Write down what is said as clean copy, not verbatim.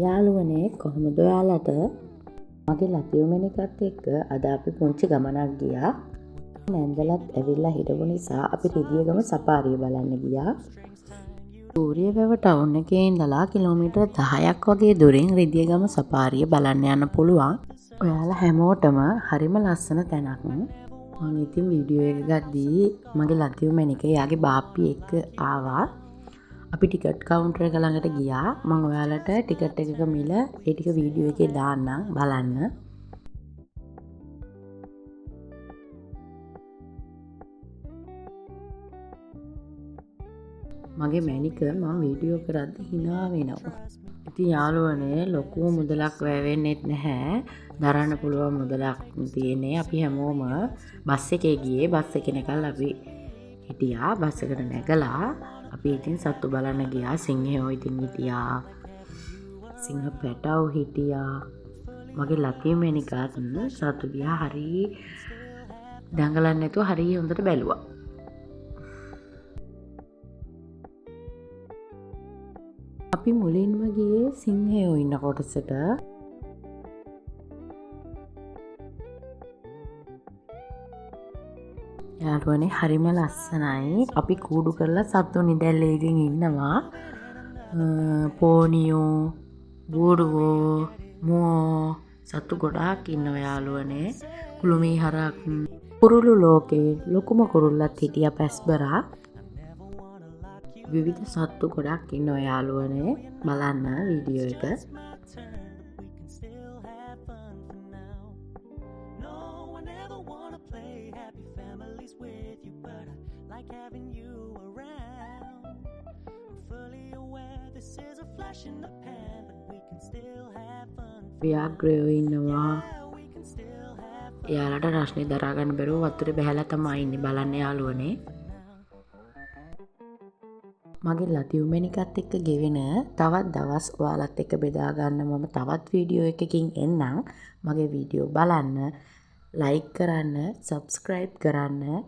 යාළුවනේ කොහොමද ඔයාලට මගේ ලතියුමෙන එකත් එක්ක අද අපි පුංචි ගමනක් ගියා. නැන්දලත් ඇවිල්ලා හිටපු නිසා අපි රිදියගම සපාරිය බලන්න ගියා. සූරියවැව ටවුන් එකේ ඉඳලා කිලෝමීටර් 10ක් වගේ දුරින් රිදියගම සපාරිය බලන්න යන්න පුළුවන්. ඔයාලා හැමෝටම හරිම ලස්සන තැනක්. මම ඉතින් වීඩියෝ එක ගද්දී මගේ ලතියුමෙන එක යාගේ බාප්පි එක්ක ආවා. අපි ටිකට් කවුන්ටර් එක ළඟට ගියා. මම ඔයාලට ටිකට් එකක මිල ඒ ටික වීඩියෝ එකේ දාන්නම් බලන්න. මගේ මැනික මම වීඩියෝ කරද්දි hina වෙනවා. ඉතින් යාළුවනේ ලොකු මුදලක් වැය වෙන්නෙත් නැහැ. දරන්න පුළුවන් මුදලක් තියෙන්නේ. අපි හැමෝම බස් එකේ ගියේ. බස් එකේ නැගලා අපි හිටියා. බස් එකට නැගලා අපි ඉතින් සත්තු බලන්න ගියා. සිංහයෝ ඉතින් හිටියා. සිංහ පැටව් හිටියා. මගේ ලතියුමෙනිකත් සත්තු දිහා හරි දඟලන්නේ නැතුව හරි හොඳට බැලුවා. අපි මුලින්ම ගියේ සිංහයෝ ඉන්න කොටසට. යාළුවනේ හරිම ලස්සනයි. අපි කූඩු කරලා සත්තු නිදැල්ලේකින් ඉන්නවා. පෝනියෝ, බූරුවෝ, මුවෝ සත්තු ගොඩාක් ඉන්නවා යාළුවනේ. කුළුමී හරක්, කුරුළු ලෝකේ ලොකුම කුරුල්ලත් හිටියා පැස්බරා. විවිධ සත්තු ගොඩක් ඉන්නවා යාළුවනේ. බලන්න වීඩියෝ එක. ව්‍යාග්‍රයෝ ඉන්නවා. එයාලට රස්නේ දරා ගන්න බැරුව වතුරේ බැහැලා තමයි ඉන්නේ. බලන්න යාළුවනේ. මගේ ලතියුමෙනිකත් එක්ක ගෙවෙන තවත් දවස් ඔයාලත් එක්ක බෙදා ගන්න මම තවත් වීඩියෝ එකකින් එන්නම්. මගේ වීඩියෝ බලන්න, ලයික් කරන්න, සබ්ස්ක්‍රයිබ් කරන්න.